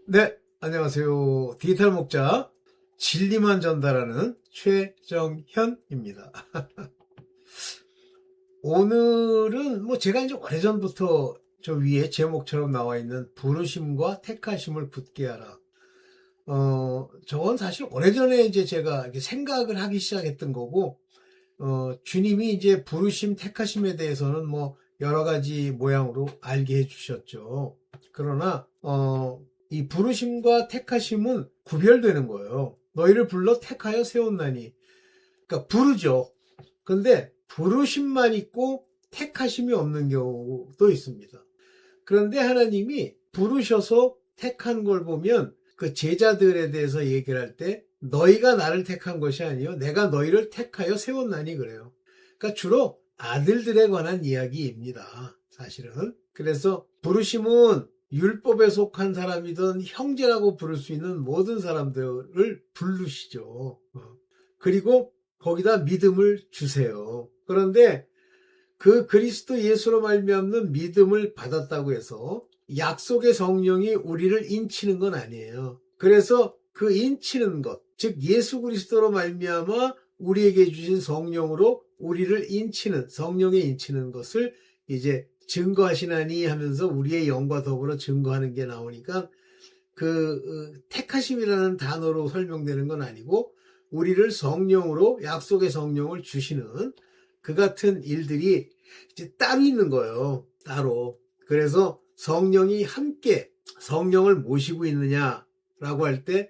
네, 안녕하세요. 디지털 목자 진리만 전달하는 최정현입니다. 오늘은 뭐 제가 이제 오래전부터 저 위에 제목처럼 나와 있는 부르심과 택하심을 굳게 하라. 저건 사실 오래전에 이제 제가 이렇게 생각을 하기 시작했던 거고, 주님이 이제 부르심, 택하심에 대해서는 뭐 여러 가지 모양으로 알게 해주셨죠. 그러나, 이 부르심과 택하심은 구별되는 거예요. 너희를 불러 택하여 세웠나니. 그러니까 부르죠. 근데 부르심만 있고 택하심이 없는 경우도 있습니다. 그런데 하나님이 부르셔서 택한 걸 보면 그 제자들에 대해서 얘기를 할 때 너희가 나를 택한 것이 아니요 내가 너희를 택하여 세웠나니 그래요. 그러니까 주로 아들들에 관한 이야기입니다. 사실은. 그래서 부르심은 율법에 속한 사람이든 형제라고 부를 수 있는 모든 사람들을 부르시죠. 그리고 거기다 믿음을 주세요. 그런데 그 그리스도 예수로 말미암는 믿음을 받았다고 해서 약속의 성령이 우리를 인치는 건 아니에요. 그래서 그 인치는 것, 즉 예수 그리스도로 말미암아 우리에게 주신 성령으로 우리를 인치는, 성령에 인치는 것을 이제 증거하시나니 하면서 우리의 영과 더불어 증거하는 게 나오니까 그 택하심이라는 단어로 설명되는 건 아니고 우리를 성령으로 약속의 성령을 주시는 그 같은 일들이 이제 따로 있는 거예요. 따로. 그래서 성령이 함께 성령을 모시고 있느냐라고 할 때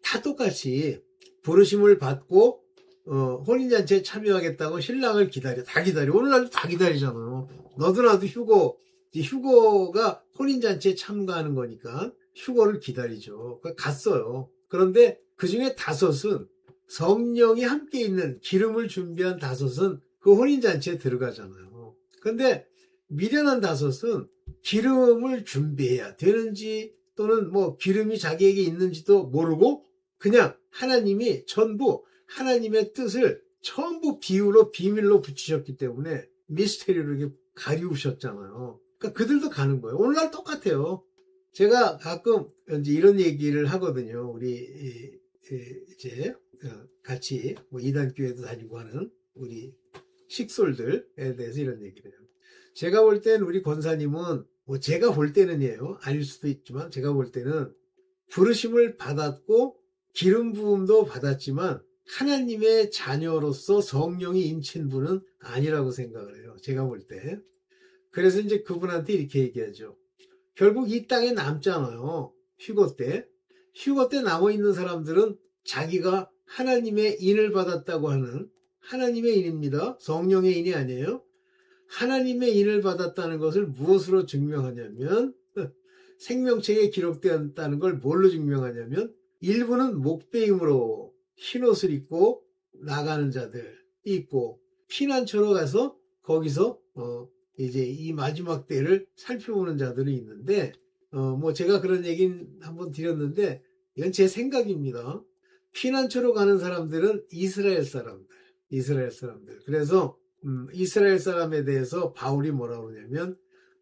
다 똑같이 부르심을 받고 혼인잔치에 참여하겠다고 신랑을 다 기다려. 오늘날도 다 기다리잖아요. 너도 나도 휴거가 혼인잔치에 참가하는 거니까 휴거를 기다리죠. 갔어요. 그런데 그 중에 다섯은 성령이 함께 있는 기름을 준비한 다섯은 그 혼인잔치에 들어가잖아요. 근데 미련한 다섯은 기름을 준비해야 되는지 또는 뭐 기름이 자기에게 있는지도 모르고 그냥 하나님이 전부 하나님의 뜻을 전부 비밀로 붙이셨기 때문에 미스테리로 이렇게 가리우셨잖아요. 그러니까 그들도 가는 거예요. 오늘날 똑같아요. 제가 가끔 이제 이런 얘기를 하거든요. 우리 이제 같이 뭐 이단교회도 다니고 하는 우리 식솔들에 대해서 이런 얘기를 해요. 제가 볼 때는 우리 권사님은 뭐 제가 볼 때는이에요. 아닐 수도 있지만 제가 볼 때는 부르심을 받았고 기름 부음도 받았지만 하나님의 자녀로서 성령이 인친 분은 아니라고 생각을 해요. 제가 볼 때. 그래서 이제 그분한테 이렇게 얘기하죠. 결국 이 땅에 남잖아요. 휴거 때. 휴거 때 남아있는 사람들은 자기가 하나님의 인을 받았다고 하는 하나님의 인입니다. 성령의 인이 아니에요. 하나님의 인을 받았다는 것을 무엇으로 증명하냐면 생명책에 기록되었다는 걸 뭘로 증명하냐면 일부는 목배임으로 흰옷을 입고 나가는 자들 있고 피난처로 가서 거기서 이제 이 마지막 때를 살펴보는 자들이 있는데 뭐 제가 그런 얘기는 한번 드렸는데 이건 제 생각입니다. 피난처로 가는 사람들은 이스라엘 사람들. 그래서 이스라엘 사람에 대해서 바울이 뭐라 그러냐면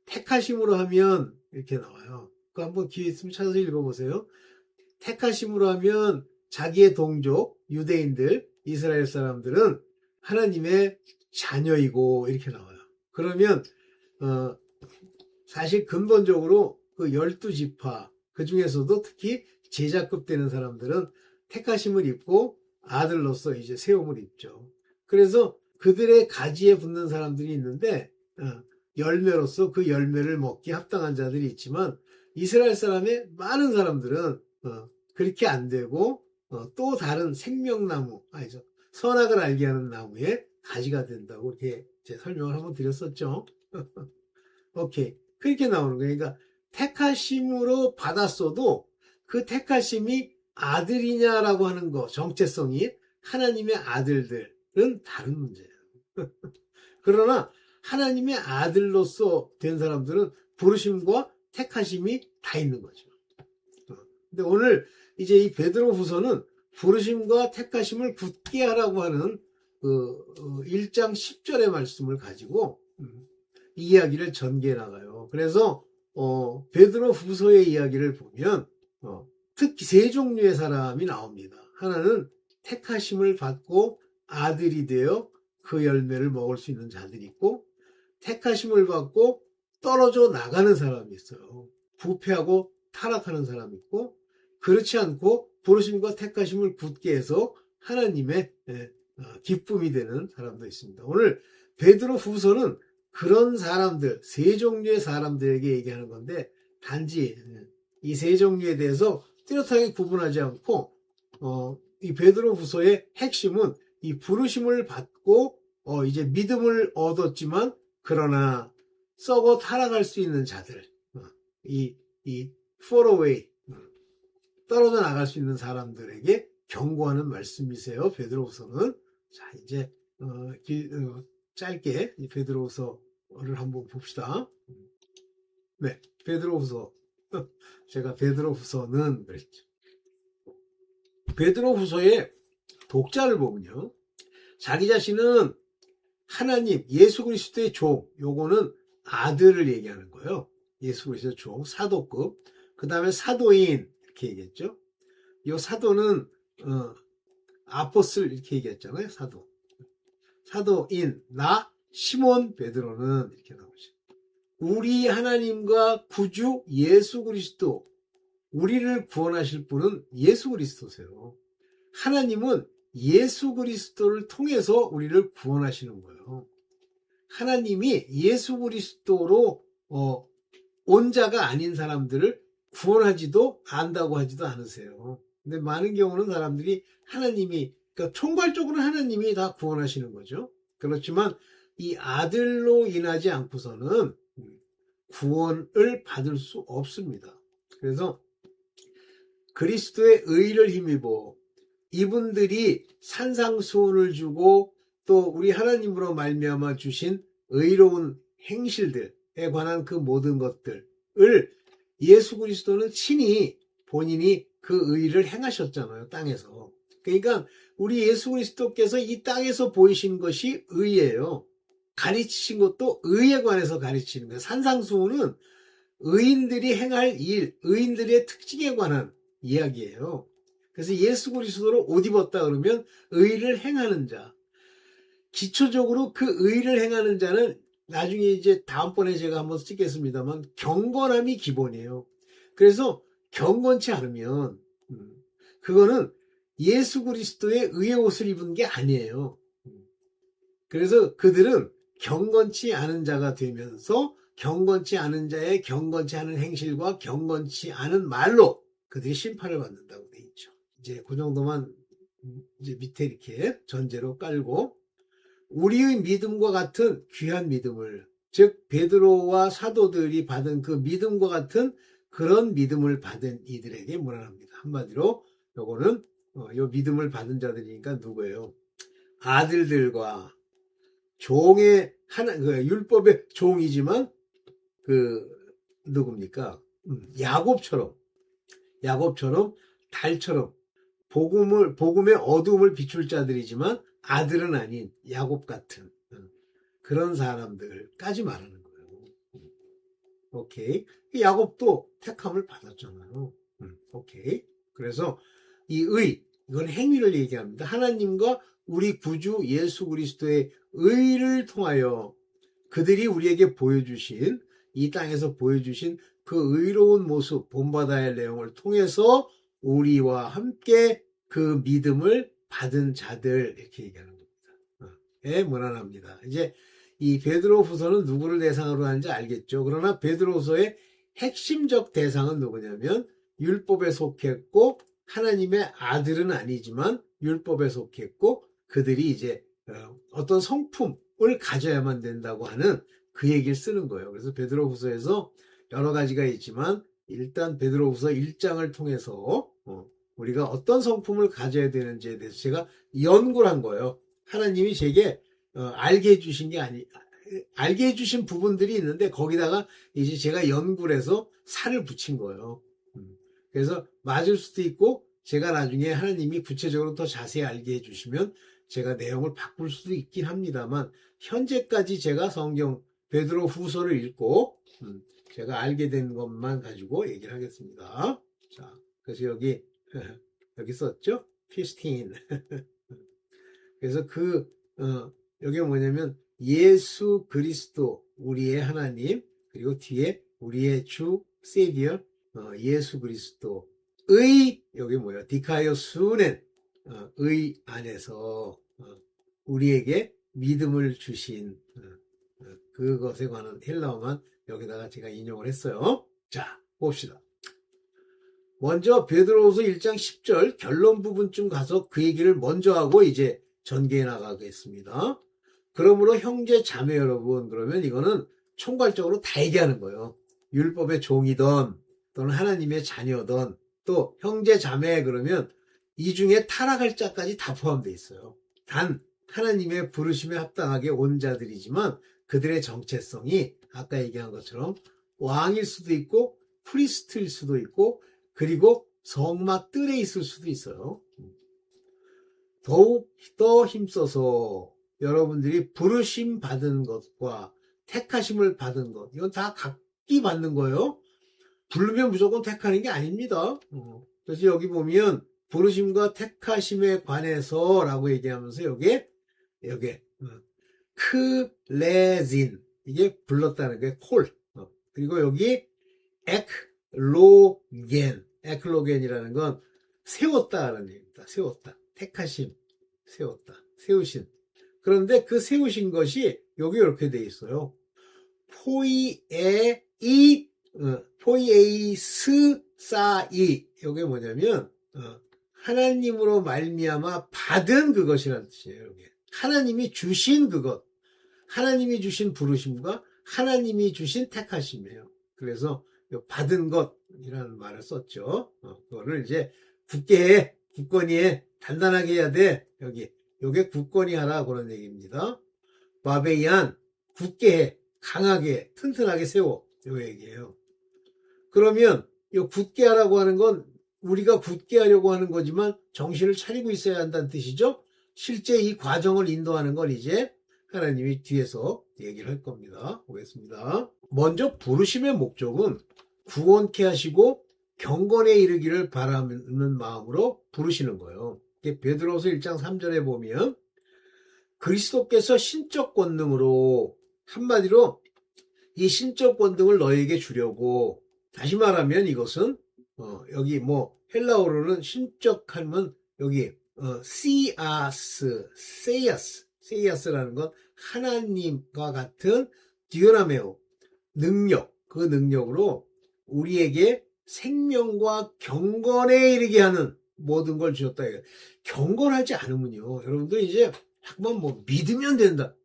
택하심으로 하면 이렇게 나와요. 그 한번 기회 있으면 찾아서 읽어보세요. 택하심으로 하면 자기의 동족 유대인들 이스라엘 사람들은 하나님의 자녀이고 이렇게 나와요. 그러면 사실 근본적으로 그 12지파 그 중에서도 특히 제자급 되는 사람들은 택하심을 입고 아들로서 이제 세움을 입죠. 그래서 그들의 가지에 붙는 사람들이 있는데 열매로서 그 열매를 먹기 합당한 자들이 있지만 이스라엘 사람의 많은 사람들은 그렇게 안 되고 또 다른 생명나무 아니죠 선악을 알게 하는 나무에 가지가 된다고 이렇게 제 설명을 한번 드렸었죠. 오케이 그렇게 나오는 거예요. 그러니까 택하심으로 받았어도 그 택하심이 아들이냐라고 하는 거 정체성이 하나님의 아들들은 다른 문제예요. 그러나 하나님의 아들로서 된 사람들은 부르심과 택하심이 다 있는 거죠. 근데 오늘 이제 이 베드로 후서는 부르심과 택하심을 굳게 하라고 하는 그 1장 10절의 말씀을 가지고 이 이야기를 전개해 나가요. 그래서 베드로 후서의 이야기를 보면 특히 세 종류의 사람이 나옵니다. 하나는 택하심을 받고 아들이 되어 그 열매를 먹을 수 있는 자들이 있고, 택하심을 받고 떨어져 나가는 사람이 있어요. 부패하고 타락하는 사람이 있고, 그렇지 않고 부르심과 택하심을 굳게 해서 하나님의 기쁨이 되는 사람도 있습니다. 오늘 베드로 후서는 그런 사람들, 세 종류의 사람들에게 얘기하는 건데, 단지 이 세 종류에 대해서 뚜렷하게 구분하지 않고, 이 베드로 후서의 핵심은 이 부르심을 받고 이제 믿음을 얻었지만 그러나 썩어 타락할 수 있는 자들, 이 fall away, 떨어져 나갈 수 있는 사람들에게 경고하는 말씀이세요. 베드로후서는. 자, 이제 짧게 이 베드로후서를 한번 봅시다. 네, 베드로후서. 제가 베드로후서는 그랬죠. 베드로후서의 독자를 보면요, 자기 자신은 하나님, 예수 그리스도의 종, 요거는 아들을 얘기하는 거예요. 예수 그리스도의 종, 사도급. 그 다음에 사도인, 이렇게 얘기했죠. 이 사도는, 아포슬, 이렇게 얘기했잖아요. 사도. 사도인, 나, 시몬 베드로는, 이렇게 나오죠. 우리 하나님과 구주 예수 그리스도, 우리를 구원하실 분은 예수 그리스도세요. 하나님은 예수 그리스도를 통해서 우리를 구원하시는 거예요. 하나님이 예수 그리스도로 온 자가 아닌 사람들을 구원하지도 안다고 하지도 않으세요. 근데 많은 경우는 사람들이 하나님이, 그러니까 총괄적으로 하나님이 다 구원하시는 거죠. 그렇지만 이 아들로 인하지 않고서는 구원을 받을 수 없습니다. 그래서 그리스도의 의를 힘입어 이분들이 산상수훈을 주고 또 우리 하나님으로 말미암아 주신 의로운 행실들에 관한 그 모든 것들을 예수 그리스도는 친히 본인이 그 의를 행하셨잖아요. 땅에서. 그러니까 우리 예수 그리스도께서 이 땅에서 보이신 것이 의예요. 가르치신 것도 의에 관해서 가르치는 거예요. 산상수훈은 의인들이 행할 일, 의인들의 특징에 관한 이야기예요. 그래서 예수 그리스도로 옷 입었다 그러면 의를 행하는 자. 기초적으로 그 의를 행하는 자는 나중에 이제 다음번에 제가 한번 찍겠습니다만 경건함이 기본이에요. 그래서 경건치 않으면 그거는 예수 그리스도의 의의 옷을 입은 게 아니에요. 그래서 그들은 경건치 않은 자가 되면서 경건치 않은 자의 경건치 않은 행실과 경건치 않은 말로 그들이 심판을 받는다고 돼 있죠. 이제 그 정도만 이제 밑에 이렇게 전제로 깔고, 우리의 믿음과 같은 귀한 믿음을, 즉 베드로와 사도들이 받은 그 믿음과 같은 그런 믿음을 받은 이들에게 문안합니다. 한마디로 요거는 요 믿음을 받은 자들이니까 누구예요? 아들들과 종의 하나, 그 율법의 종이지만 그 누굽니까? 야곱처럼 달처럼 복음의 어두움을 비출 자들이지만 아들은 아닌 야곱 같은 그런 사람들까지 말하는 거예요. 오케이. 야곱도 택함을 받았잖아요. 오케이. 그래서 이 이건 행위를 얘기합니다. 하나님과 우리 구주 예수 그리스도의 의를 통하여 그들이 우리에게 보여주신, 이 땅에서 보여주신 그 의로운 모습, 본받아야 할 내용을 통해서 우리와 함께 그 믿음을 받은 자들, 이렇게 얘기하는 겁니다. 예, 무난합니다. 이제 이 베드로후서는 누구를 대상으로 하는지 알겠죠. 그러나 베드로후서의 핵심적 대상은 누구냐면 율법에 속했고 하나님의 아들은 아니지만 율법에 속했고 그들이 이제 어떤 성품을 가져야만 된다고 하는 그 얘기를 쓰는 거예요. 그래서 베드로후서에서 여러 가지가 있지만 일단 베드로후서 1장을 통해서 우리가 어떤 성품을 가져야 되는지에 대해서 제가 연구를 한 거예요. 하나님이 제게 알게 해주신 게 알게 해주신 부분들이 있는데 거기다가 이제 제가 연구를 해서 살을 붙인 거예요. 그래서 맞을 수도 있고 제가 나중에 하나님이 구체적으로 더 자세히 알게 해주시면 제가 내용을 바꿀 수도 있긴 합니다만 현재까지 제가 성경 베드로 후서를 읽고 제가 알게 된 것만 가지고 얘기를 하겠습니다. 자, 그래서 여기 여기 썼죠? 피스틴. 그래서 여기 뭐냐면 예수 그리스도 우리의 하나님, 그리고 뒤에 우리의 주 세비어 예수 그리스도의 여기 뭐야? 디카이오수는 의 안에서 우리에게 믿음을 주신 그것에 관한 헬라어만 여기다가 제가 인용을 했어요. 자, 봅시다. 먼저 베드로후서 1장 10절 결론 부분쯤 가서 그 얘기를 먼저 하고 이제 전개해 나가겠습니다. 그러므로 형제 자매 여러분, 그러면 이거는 총괄적으로 다 얘기하는 거예요. 율법의 종이든 또는 하나님의 자녀든 또 형제 자매, 그러면 이 중에 타락할 자까지 다 포함되어 있어요. 단 하나님의 부르심에 합당하게 온 자들이지만 그들의 정체성이 아까 얘기한 것처럼 왕일 수도 있고 프리스트일 수도 있고 그리고 성막 뜰에 있을 수도 있어요. 더욱 더 힘써서 여러분들이 부르심 받은 것과 택하심을 받은 것, 이건 다 각기 받는 거예요. 부르면 무조건 택하는 게 아닙니다. 그래서 여기 보면 부르심과 택하심에 관해서 라고 얘기하면서 여기에 크레진, 이게 불렀다는 게 콜. 그리고 여기 에클로겐이라는 건 세웠다라는 얘기입니다. 세웠다. 택하심, 세웠다. 세우신. 그런데 그 세우신 것이 여기 이렇게 돼 있어요. 포이에이스사이. 이게 뭐냐면 하나님으로 말미암아 받은 그것이라는 뜻이에요. 여기. 하나님이 주신 그것. 하나님이 주신 부르심과 하나님이 주신 택하심이에요. 그래서 받은 것이라는 말을 썼죠. 그거를 이제 굳게 해, 굳건히 해, 단단하게 해야 돼. 요게 굳건히 하라, 그런 얘기입니다. 바베이안, 굳게 해, 강하게 해, 튼튼하게 세워. 요 얘기예요. 그러면 요 굳게 하라고 하는 건 우리가 굳게 하려고 하는 거지만 정신을 차리고 있어야 한다는 뜻이죠. 실제 이 과정을 인도하는 건 이제 하나님이 뒤에서 얘기를 할 겁니다. 보겠습니다. 먼저 부르심의 목적은 구원케 하시고 경건에 이르기를 바라는 마음으로 부르시는 거예요. 베드로서 1장 3절에 보면 그리스도께서 신적 권능으로, 한마디로 이 신적 권능을 너에게 주려고, 다시 말하면 이것은 여기 뭐 헬라어로는 신적 하면 여기 세이아스라는 건 하나님과 같은 디오나메오, 능력, 그 능력으로 우리에게 생명과 경건에 이르게 하는 모든 걸 주셨다. 경건하지 않으면요, 여러분들 이제 한번 뭐 믿으면 된다.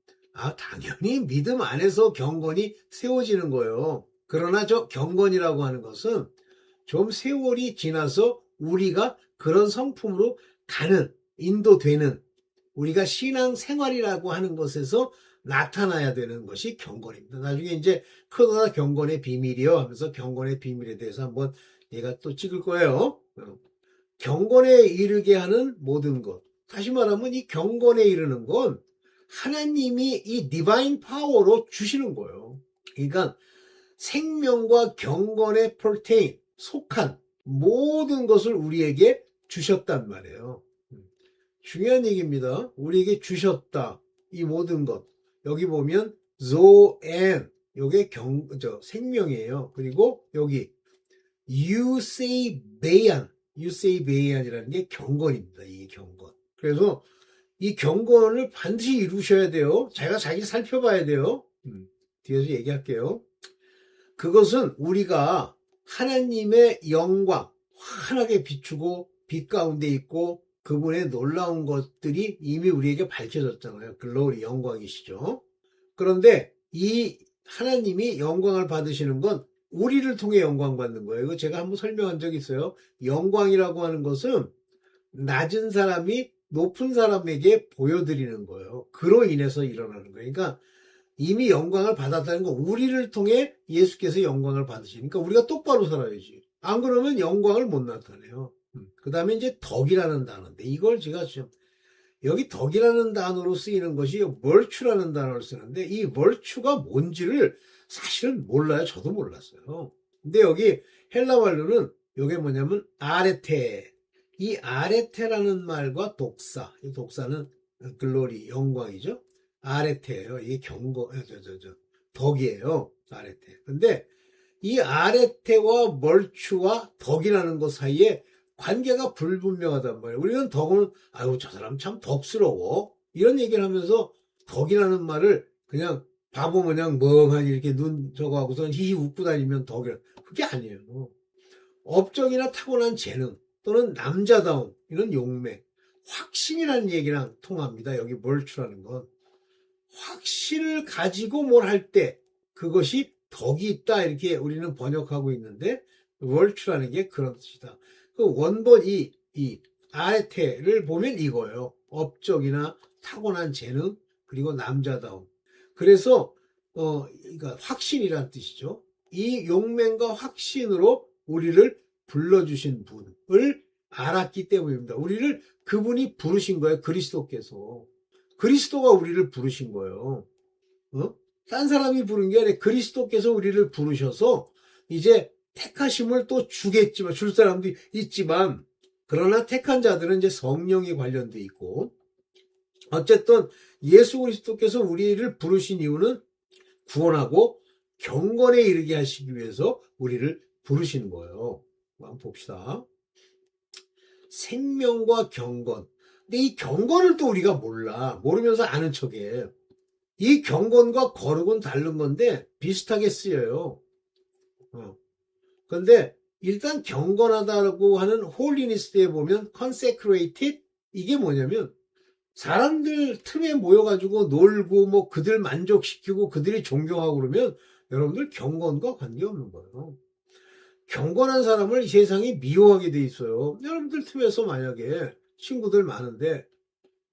당연히 믿음 안에서 경건이 세워지는 거예요. 그러나 저 경건이라고 하는 것은 좀 세월이 지나서 우리가 그런 성품으로 가는, 인도되는, 우리가 신앙생활이라고 하는 것에서 나타나야 되는 것이 경건입니다. 나중에 이제 크더라 경건의 비밀이요 하면서 경건의 비밀에 대해서 한번 얘가 또 찍을 거예요. 경건에 이르게 하는 모든 것. 다시 말하면 이 경건에 이르는 건 하나님이 이 디바인 파워로 주시는 거예요. 그러니까 생명과 경건에 pertain, 속한 모든 것을 우리에게 주셨단 말이에요. 중요한 얘기입니다. 우리에게 주셨다. 이 모든 것. 여기 보면 zoan, 요게 생명이에요. 그리고 여기 유세이베안이라는 게 경건입니다. 이게 경건. 그래서 이 경건을 반드시 이루셔야 돼요. 자기가 자기 살펴봐야 돼요. 뒤에서 얘기할게요. 그것은 우리가 하나님의 영광 환하게 비추고 빛 가운데 있고 그분의 놀라운 것들이 이미 우리에게 밝혀졌잖아요. 글로리, 영광이시죠. 그런데 이 하나님이 영광을 받으시는 건 우리를 통해 영광 받는 거예요. 이거 제가 한번 설명한 적이 있어요. 영광이라고 하는 것은 낮은 사람이 높은 사람에게 보여드리는 거예요. 그로 인해서 일어나는 거예요. 그러니까 이미 영광을 받았다는 건 우리를 통해 예수께서 영광을 받으시니까 우리가 똑바로 살아야지. 안 그러면 영광을 못 나타내요. 그 다음에 이제 덕이라는 단어인데, 이걸 제가 지금 여기 덕이라는 단어로 쓰이는 것이 virtue라는 단어를 쓰는데, 이 virtue가 뭔지를 사실은 몰라요. 저도 몰랐어요. 근데 여기 헬라 말로는 요게 뭐냐면 아레테. 이 아레테라는 말과 독사. 이 독사는 글로리, 영광이죠. 아레테예요. 이게 덕이에요. 아레테. 근데 이 아레테와 멀추와 덕이라는 것 사이에 관계가 불분명하단 말이에요. 우리는 덕은 아유 저 사람 참 덕스러워 이런 얘기를 하면서 덕이라는 말을 그냥 바보 마냥 멍하니 이렇게 눈 저거 하고서 히히 웃고 다니면 덕이라 그게 아니에요. 업적이나 타고난 재능 또는 남자다움 이런 용맹 확신이라는 얘기랑 통합니다. 여기 멀추라는 건 확신을 가지고 뭘 할 때 그것이 덕이 있다 이렇게 우리는 번역하고 있는데 월추라는 게 그런 뜻이다. 그 원본 이 아에테를 보면 이거예요. 업적이나 타고난 재능 그리고 남자다움. 그래서 그러니까 확신이란 뜻이죠. 이 용맹과 확신으로 우리를 불러주신 분을 알았기 때문입니다. 우리를 그분이 부르신 거예요. 그리스도께서. 그리스도가 우리를 부르신 거예요. 딴 사람이 부른 게 아니라 그리스도께서 우리를 부르셔서 이제 택하심을 또 주겠지만 줄 사람도 있지만 그러나 택한 자들은 이제 성령이 관련돼 있고 어쨌든 예수 그리스도께서 우리를 부르신 이유는 구원하고 경건에 이르게 하시기 위해서 우리를 부르시는 거예요. 한번 봅시다. 생명과 경건. 근데 이 경건을 또 우리가 모르면서 아는 척해. 이 경건과 거룩은 다른 건데 비슷하게 쓰여요. 그런데 일단 경건하다고 하는 홀리니스트에 보면 consecrated 이게 뭐냐면 사람들 틈에 모여가지고 놀고 뭐 그들 만족시키고 그들이 존경하고 그러면 여러분들 경건과 관계없는 거예요. 경건한 사람을 이 세상이 미워하게 돼 있어요. 여러분들 틈에서 만약에 친구들 많은데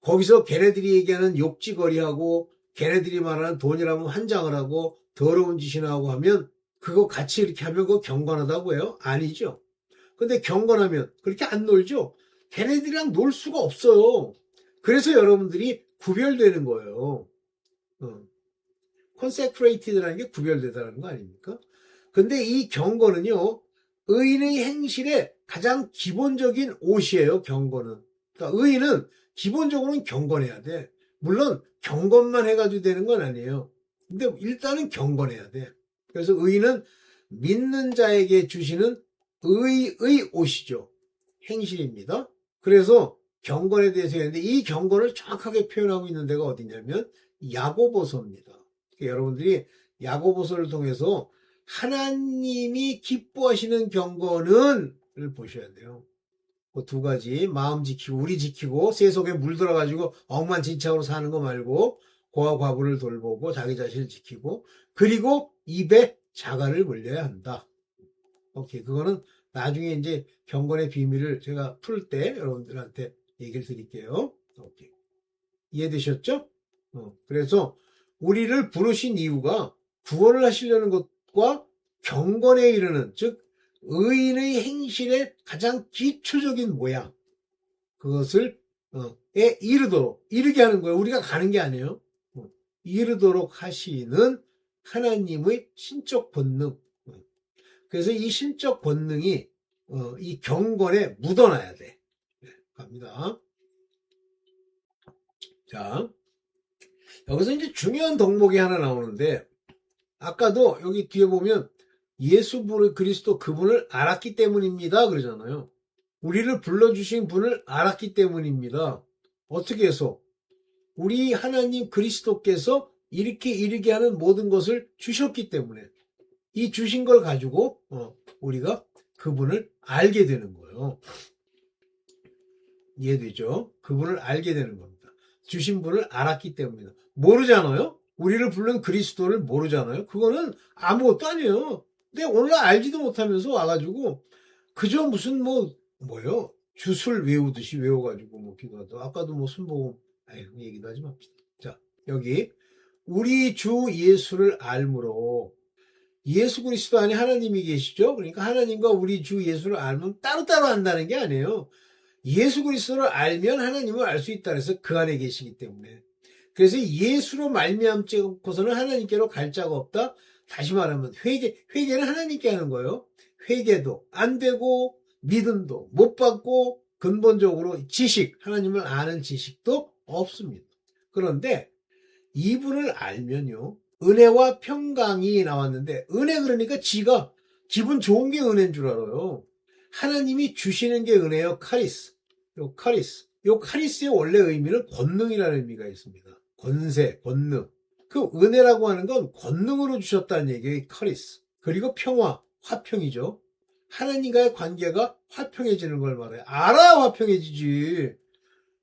거기서 걔네들이 얘기하는 욕지거리하고 걔네들이 말하는 돈이라면 환장을 하고 더러운 짓이나 하고 하면 그거 같이 이렇게 하면 그거 경건하다고 해요? 아니죠. 근데 경건하면 그렇게 안 놀죠. 걔네들이랑 놀 수가 없어요. 그래서 여러분들이 구별되는 거예요. consecrated라는 게 구별되다는 거 아닙니까? 근데 이 경건은요. 의인의 행실의 가장 기본적인 옷이에요. 경건은. 그러니까 의인은 기본적으로는 경건해야 돼. 물론 경건만 해가지고 되는 건 아니에요. 근데 일단은 경건해야 돼. 그래서 의인은 믿는 자에게 주시는 의의 옷이죠. 행실입니다. 그래서 경건에 대해서 했는데 이 경건을 정확하게 표현하고 있는 데가 어디냐면 야고보서입니다. 그러니까 여러분들이 야고보서를 통해서 하나님이 기뻐하시는 경건은 를 보셔야 돼요. 그 두 가지 마음 지키고 우리 지키고 세속에 물들어가지고 엉망진창으로 사는 거 말고 고아 과부를 돌보고 자기 자신을 지키고 그리고 입에 자갈을 물려야 한다. 오케이 그거는 나중에 이제 경건의 비밀을 제가 풀 때 여러분들한테 얘기를 드릴게요. 오케이 이해되셨죠? 그래서 우리를 부르신 이유가 구원을 하시려는 것과 경건에 이르는 즉 의인의 행실의 가장 기초적인 모양 그것을 이르게 하는 거예요. 우리가 가는 게 아니에요. 이르도록 하시는 하나님의 신적 본능. 그래서 이 신적 본능이 이 경건에 묻어놔야 돼. 갑니다. 자, 여기서 이제 중요한 덕목이 하나 나오는데 아까도 여기 뒤에 보면 예수 그리스도 그분을 알았기 때문입니다. 그러잖아요. 우리를 불러주신 분을 알았기 때문입니다. 어떻게 해서? 우리 하나님 그리스도께서 이르게 하는 모든 것을 주셨기 때문에 이 주신 걸 가지고 우리가 그분을 알게 되는 거예요. 이해되죠? 그분을 알게 되는 겁니다. 주신 분을 알았기 때문입니다. 모르잖아요? 우리를 부른 그리스도를 모르잖아요? 그거는 아무것도 아니에요. 근데 오늘 알지도 못하면서 와가지고 그저 무슨 뭐요? 주술 외우듯이 외워가지고 뭐 기도하다. 아까도 뭐 순복음 얘기도 하지 맙시다. 자 여기 우리 주 예수를 알므로 예수 그리스도 안에 하나님이 계시죠? 그러니까 하나님과 우리 주 예수를 알면 따로따로 안다는 게 아니에요. 예수 그리스도를 알면 하나님을 알 수 있다 그래서 그 안에 계시기 때문에 그래서 예수로 말미암지 않고서는 하나님께로 갈 자가 없다. 다시 말하면 회개는 하나님께 하는 거예요. 회개도 안 되고 믿음도 못 받고 근본적으로 지식, 하나님을 아는 지식도 없습니다. 그런데 이분을 알면요, 은혜와 평강이 나왔는데, 은혜 그러니까 지가 기분 좋은 게 은혜인 줄 알아요. 하나님이 주시는 게 은혜요. 카리스. 요 카리스의 원래 의미는 권능이라는 의미가 있습니다. 권세, 권능. 그 은혜라고 하는 건 권능으로 주셨다는 얘기예요. 카리스. 그리고 평화, 화평이죠. 하나님과의 관계가 화평해지는 걸 말해요. 알아야 화평해지지.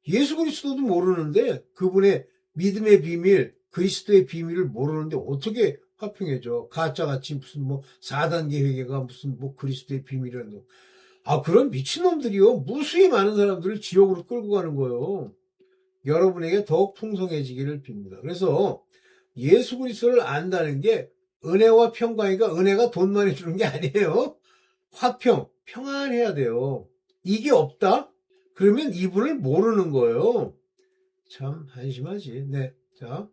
예수 그리스도도 모르는데 그분의 믿음의 비밀, 그리스도의 비밀을 모르는데 어떻게 화평해져? 가짜같이 무슨 뭐 4단계 회개가 무슨 뭐 그리스도의 비밀이라는 거. 아, 그런 미친놈들이요. 무수히 많은 사람들을 지옥으로 끌고 가는 거예요. 여러분에게 더욱 풍성해지기를 빕니다. 그래서 예수 그리스도를 안다는 게 은혜와 평강이니까 은혜가 돈 많이 주는 게 아니에요. 화평, 평안해야 돼요. 이게 없다? 그러면 이분을 모르는 거예요. 참 한심하지. 네. 자,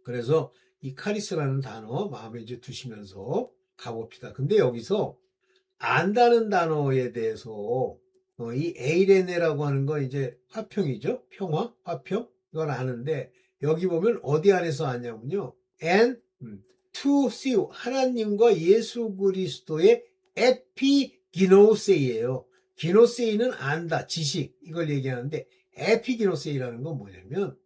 그래서 이 카리스라는 단어 마음에 이제 두시면서 가봅시다. 근데 여기서 안다는 단어에 대해서 이 에이레네라고 하는 건 이제 화평이죠. 평화, 화평. 이걸 아는데 여기 보면 어디 안에서 아냐면요. and to see 하나님과 예수 그리스도의 에피기노세이예요. 기노세이는 안다, 지식 이걸 얘기하는데 에피기노세이라는 건 뭐냐면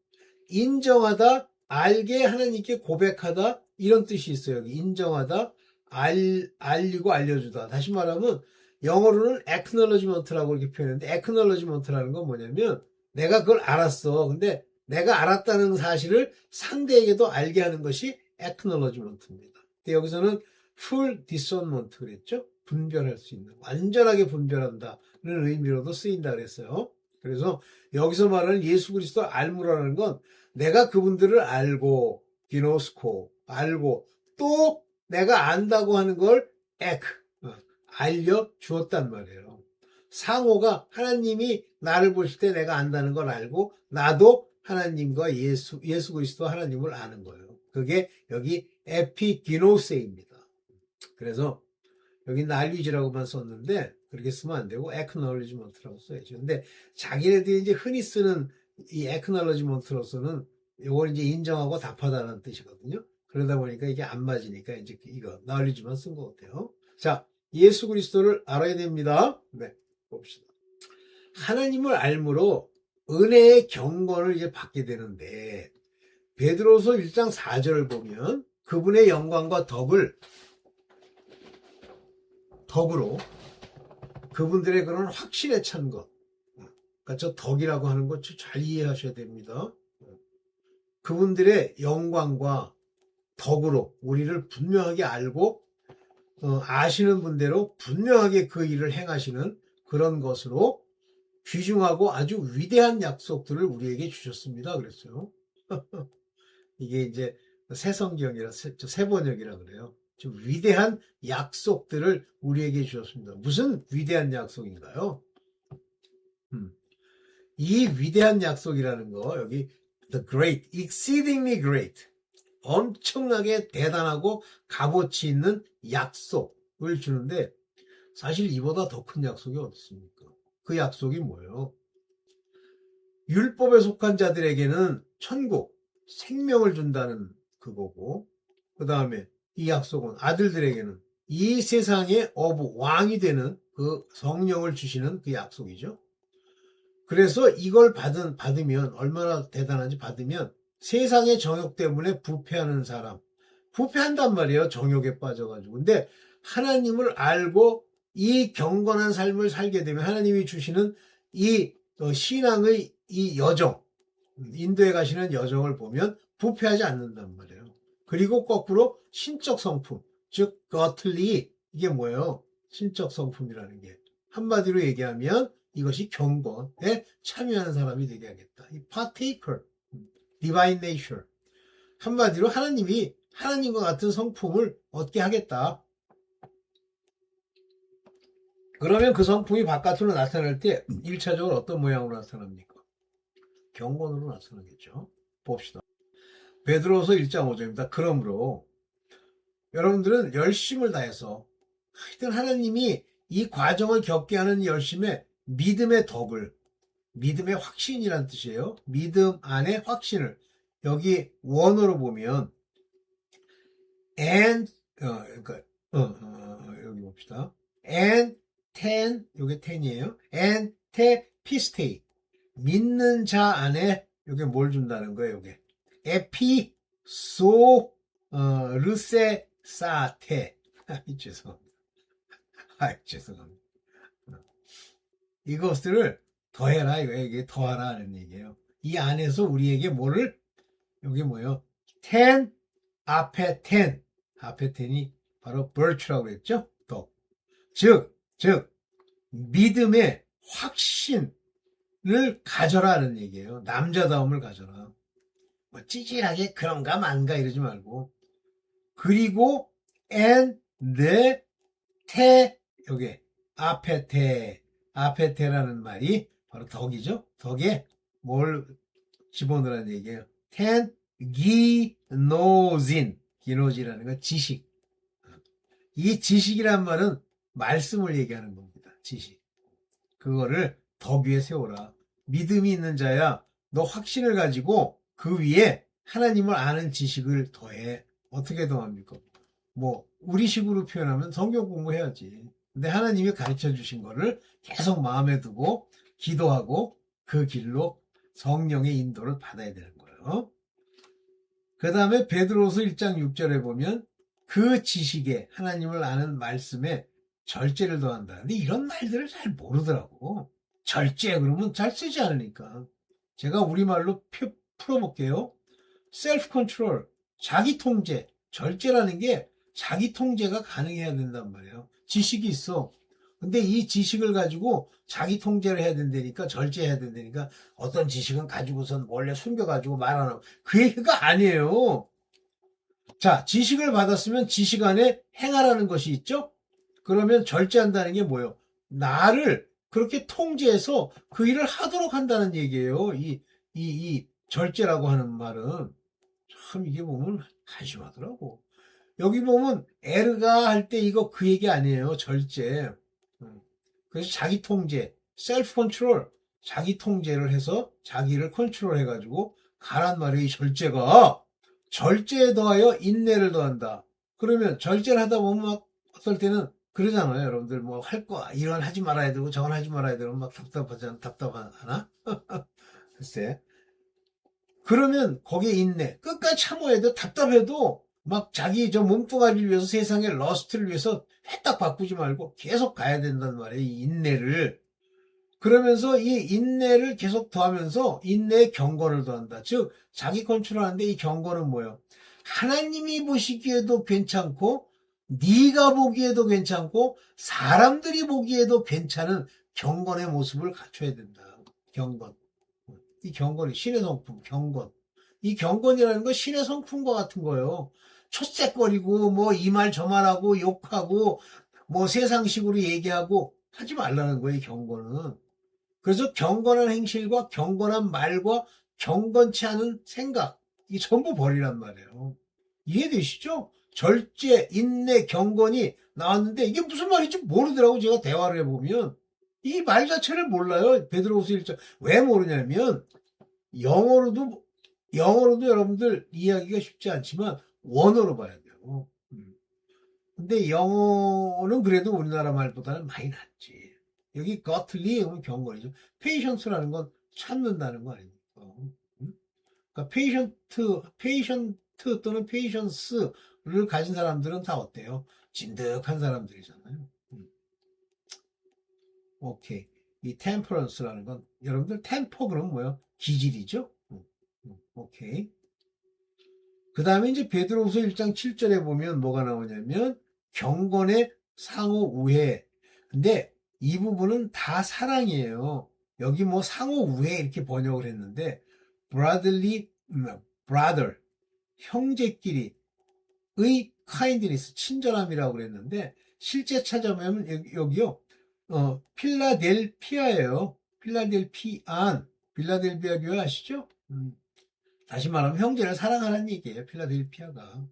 인정하다, 알게 하나님께 고백하다 이런 뜻이 있어요. 여기 인정하다, 알리고 알려주다. 다시 말하면 영어로는 acknowledgement라고 이렇게 표현했는데 acknowledgement라는 건 뭐냐면 내가 그걸 알았어. 근데 내가 알았다는 사실을 상대에게도 알게 하는 것이 acknowledgement입니다. 근데 여기서는 full discernment 그랬죠? 분별할 수 있는, 완전하게 분별한다는 의미로도 쓰인다 그랬어요. 그래서 여기서 말하는 예수 그리스도 알무라는 건 내가 그분들을 알고 기노스코 알고 또 내가 안다고 하는 걸 알려주었단 말이에요. 상호가 하나님이 나를 보실 때 내가 안다는 걸 알고 나도 하나님과 예수 그리스도 하나님을 아는 거예요. 그게 여기 에피기노세입니다. 그래서 여기 날리지라고만 썼는데 그렇게 쓰면 안 되고 acknowledgement라고 써야죠. 근데 자기네들이 이제 흔히 쓰는 이 acknowledgement로서는 요걸 이제 인정하고 답하다는 뜻이거든요. 그러다 보니까 이게 안 맞으니까 이제 이거 knowledge만 쓴 것 같아요. 자, 예수 그리스도를 알아야 됩니다. 네, 봅시다. 하나님을 알므로 은혜의 경건을 이제 받게 되는데 베드로서 1장 4절을 보면 그분의 영광과 덕으로 그분들의 그런 확신에 찬 것. 그러니까 저 덕이라고 하는 것 잘 이해하셔야 됩니다. 그분들의 영광과 덕으로 우리를 분명하게 알고 아시는 분대로 분명하게 그 일을 행하시는 그런 것으로 귀중하고 아주 위대한 약속들을 우리에게 주셨습니다. 그랬어요. 이게 이제 새 성경이라 새 번역이라 그래요. 좀 위대한 약속들을 우리에게 주셨습니다. 무슨 위대한 약속인가요? 이 위대한 약속이라는 거 여기 the great, exceedingly great 엄청나게 대단하고 값어치 있는 약속을 주는데 사실 이보다 더 큰 약속이 어디 있습니까? 그 약속이 뭐예요? 율법에 속한 자들에게는 천국, 생명을 준다는 그거고 그 다음에 이 약속은 아들들에게는 이 세상의 어부, 왕이 되는 그 성령을 주시는 그 약속이죠. 그래서 이걸 받으면 얼마나 대단한지 받으면 세상의 정욕 때문에 부패하는 사람, 부패한단 말이에요. 정욕에 빠져가지고. 근데 하나님을 알고 이 경건한 삶을 살게 되면 하나님이 주시는 이 신앙의 이 여정, 인도에 가시는 여정을 보면 부패하지 않는단 말이에요. 그리고 거꾸로 신적 성품, 즉 godly, 이게 뭐예요? 신적 성품이라는 게 한마디로 얘기하면 이것이 경건에 참여하는 사람이 되게 하겠다. 이 partaker, divine nature. 한마디로 하나님이 하나님과 같은 성품을 얻게 하겠다. 그러면 그 성품이 바깥으로 나타날 때 1차적으로 어떤 모양으로 나타납니까? 경건으로 나타나겠죠. 봅시다. 베드로서 1장 5절입니다. 그러므로 여러분들은 열심을 다해서 하여튼 하나님이 이 과정을 겪게 하는 열심에 믿음의 덕을, 믿음의 확신이란 뜻이에요. 믿음 안에 확신을 여기 원어로 보면 and 그러니까 여기 봅시다. and ten 요게 ten이에요. and te pistei 믿는 자 안에 요게 뭘 준다는 거예요. 요게 에피 소 르세 사테 죄송합니다. 죄송합니다. 이것들을 더해라 이게 더하라 하는 얘기예요. 이 안에서 우리에게 뭐를 여기 뭐요? ten 앞에 ten이 바로 virtue라고 했죠. 또 즉 믿음의 확신을 가져라는 얘기예요. 남자다움을 가져라. 뭐 찌질하게 그런가 만가 이러지 말고 그리고 and the 태 여기 아페테라는 말이 바로 덕이죠. 덕에 뭘 집어넣으라는 얘기예요. 텐 기노진이라는 건 지식. 이 지식이란 말은 말씀을 얘기하는 겁니다. 지식. 그거를 덕 위에 세워라. 믿음이 있는 자야 너 확신을 가지고 그 위에 하나님을 아는 지식을 더해. 어떻게 더합니까? 뭐 우리식으로 표현하면 성경 공부해야지. 근데 하나님이 가르쳐 주신 거를 계속 마음에 두고 기도하고 그 길로 성령의 인도를 받아야 되는 거예요. 그 다음에 베드로서 1장 6절에 보면 그 지식에 하나님을 아는 말씀에 절제를 더한다. 근데 이런 말들을 잘 모르더라고. 절제 그러면 잘 쓰지 않으니까. 제가 우리말로 풀어볼게요. 셀프 컨트롤, 자기 통제. 절제라는 게 자기 통제가 가능해야 된단 말이에요. 지식이 있어. 근데 이 지식을 가지고 자기 통제를 해야 된다니까, 절제해야 된다니까, 어떤 지식은 가지고선 원래 숨겨가지고 말 안 하고, 그 얘기가 아니에요. 자, 지식을 받았으면 지식 안에 행하라는 것이 있죠? 그러면 절제한다는 게 뭐예요? 나를 그렇게 통제해서 그 일을 하도록 한다는 얘기예요. 이 절제라고 하는 말은. 참 이게 보면 한심하더라고. 여기 보면 에르가 할 때 이거 그 얘기 아니에요. 절제. 그래서 자기 통제, 셀프 컨트롤, 자기 통제를 해서 자기를 컨트롤 해가지고 가란 말이에요. 이 절제가. 절제에 더하여 인내를 더한다. 그러면 절제를 하다 보면 막 어떨 때는 그러잖아요. 여러분들 뭐 할 거 이런 하지 말아야 되고 저건 하지 말아야 되고 막 답답하나? 글쎄. 그러면 거기에 인내. 끝까지 참아야 돼. 답답해도 막 자기 저 몸뚱아리를 위해서 세상의 러스트를 위해서 회딱 바꾸지 말고 계속 가야 된단 말이에요. 이 인내를. 그러면서 이 인내를 계속 더하면서 인내의 경건을 더한다. 즉 자기 컨트롤하는데 이 경건은 뭐예요? 하나님이 보시기에도 괜찮고 네가 보기에도 괜찮고 사람들이 보기에도 괜찮은 경건의 모습을 갖춰야 된다. 경건. 이 경건이 신의 성품, 경건. 이 경건이라는 건 신의 성품과 같은 거예요. 촛색거리고 뭐 이 말 저 말하고 욕하고 뭐 세상식으로 얘기하고 하지 말라는 거예요. 경건은. 그래서 경건한 행실과 경건한 말과 경건치 않은 생각 이게 전부 버리란 말이에요. 이해되시죠? 절제, 인내, 경건이 나왔는데 이게 무슨 말인지 모르더라고. 제가 대화를 해보면 이 말 자체를 몰라요. 베드로후서 1장. 왜 모르냐면 영어로도 여러분들 이해하기가 쉽지 않지만 원어로 봐야 돼요. 근데 영어는 그래도 우리나라 말보다는 많이 낫지. 여기 godly 하면 경건이죠. patience라는 건 참는다는 거 아닙니까? 그러니까 patient 또는 patience를 가진 사람들은 다 어때요? 진득한 사람들이잖아요. 오케이. 이 temperance라는 건 여러분들 temper 그러면 뭐예요? 기질이죠? 오케이. 그 다음에 이제 베드로후서 1장 7절에 보면 뭐가 나오냐면 경건의 상호 우애. 근데 이 부분은 다 사랑이에요. 여기 뭐 상호 우애 이렇게 번역을 했는데 brother 형제끼리의 kindness 친절함이라고 그랬는데 실제 찾아보면 여기요 필라델피아예요. 필라델피아 교회 아시죠? 다시 말하면 형제를 사랑하는 얘기예요. 필라델피아가.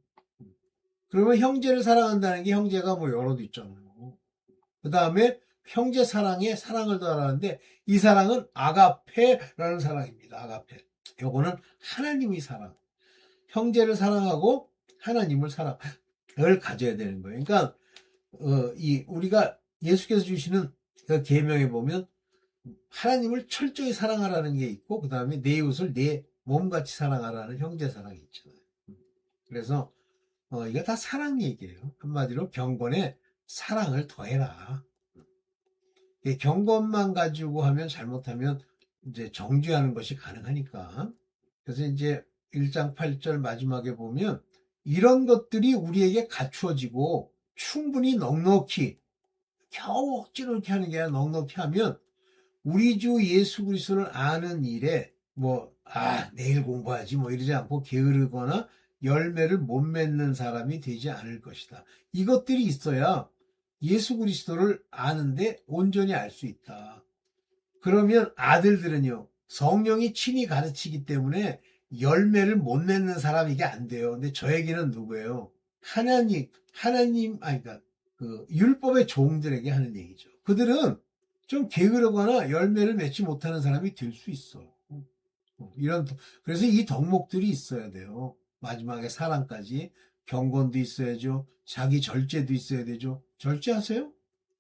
그러면 형제를 사랑한다는 게 형제가 뭐 여러도 있잖아요. 그 다음에 형제 사랑에 사랑을 더하라는데 이 사랑은 아가페라는 사랑입니다. 아가페. 요거는 하나님의 사랑. 형제를 사랑하고 하나님을 사랑을 가져야 되는 거예요. 그러니까 우리가 예수께서 주시는 그 계명에 보면 하나님을 철저히 사랑하라는 게 있고 그 다음에 내 이웃을 내 몸같이 사랑하라는 형제 사랑이 있잖아요. 그래서 이거 다 사랑 얘기예요. 한마디로 경건에 사랑을 더해라. 경건만 가지고 하면 잘못하면 이제 정죄하는 것이 가능하니까. 그래서 이제 1장 8절 마지막에 보면 이런 것들이 우리에게 갖추어지고 충분히 넉넉히 겨우 억지로 이렇게 하는 게 아니라 넉넉히 하면 우리 주 예수 그리스도를 아는 일에 내일 공부하지 이러지 않고 게으르거나 열매를 못 맺는 사람이 되지 않을 것이다. 이것들이 있어야 예수 그리스도를 아는데 온전히 알 수 있다. 그러면 아들들은요, 성령이 친히 가르치기 때문에 열매를 못 맺는 사람이 이게 안 돼요. 근데 저 얘기는 누구예요? 그러니까 그 율법의 종들에게 하는 얘기죠. 그들은 좀 게으르거나 열매를 맺지 못하는 사람이 될 수 있어. 그래서 이 덕목들이 있어야 돼요. 마지막에 사랑까지. 경건도 있어야죠. 자기 절제도 있어야 되죠. 절제하세요.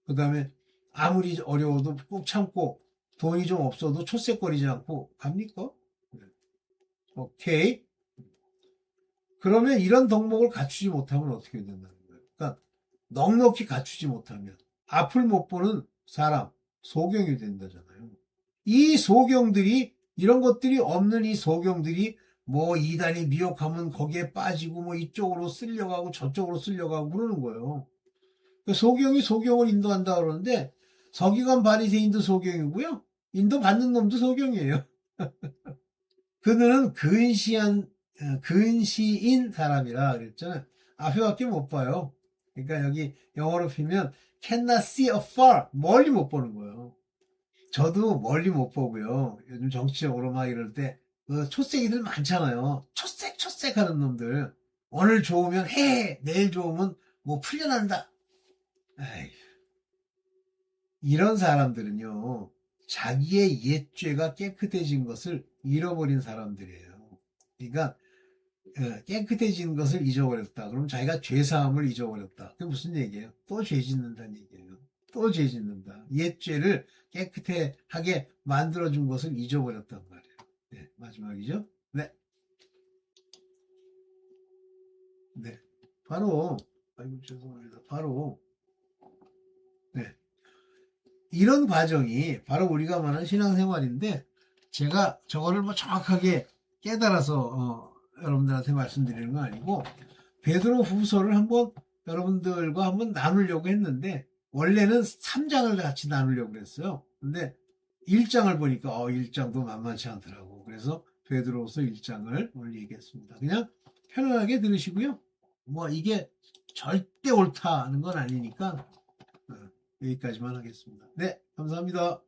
그 다음에 아무리 어려워도 꾹 참고 돈이 좀 없어도 초색거리지 않고 갑니까? 오케이. 그러면 이런 덕목을 갖추지 못하면 어떻게 된다는 거예요? 그러니까 넉넉히 갖추지 못하면 앞을 못 보는 사람, 소경이 된다잖아요. 이 소경들이 이런 것들이 없는 이 소경들이 이단이 미혹하면 거기에 빠지고 이쪽으로 쓸려가고 저쪽으로 쓸려가고 그러는 거예요. 소경이 소경을 인도한다 그러는데 서기관 바리새인도 소경이고요. 인도 받는 놈도 소경이에요. 그들은 근시인 사람이라 그랬잖아요. 앞에밖에 못 봐요. 그러니까 여기 영어로 피면 cannot see afar, 멀리 못 보는 거예요. 저도 멀리 못 보고요. 요즘 정치적으로 막 이럴 때 초색이들 많잖아요. 초색 하는 놈들. 오늘 좋으면 해, 내일 좋으면 풀려난다. 에이, 이런 사람들은요, 자기의 옛죄가 깨끗해진 것을 잃어버린 사람들이에요. 그러니까 깨끗해진 것을 잊어버렸다. 그럼 자기가 죄사함을 잊어버렸다. 그게 무슨 얘기예요? 또 죄 짓는다는 얘기예요. 또 죄 짓는다. 옛죄를 깨끗하게 만들어준 것을 잊어버렸단 말이에요. 네, 마지막이죠. 네. 바로 죄송합니다. 네. 이런 과정이 바로 우리가 말하는 신앙생활인데 제가 저거를 정확하게 깨달아서 여러분들한테 말씀드리는 건 아니고 베드로 후서를 여러분들과 한번 나누려고 했는데 원래는 3장을 같이 나누려고 그랬어요. 근데 1장을 보니까 1장도 만만치 않더라고. 그래서 베드로후서 1장을 오늘 얘기했습니다. 그냥 편안하게 들으시고요. 이게 절대 옳다는 건 아니니까 여기까지만 하겠습니다. 네, 감사합니다.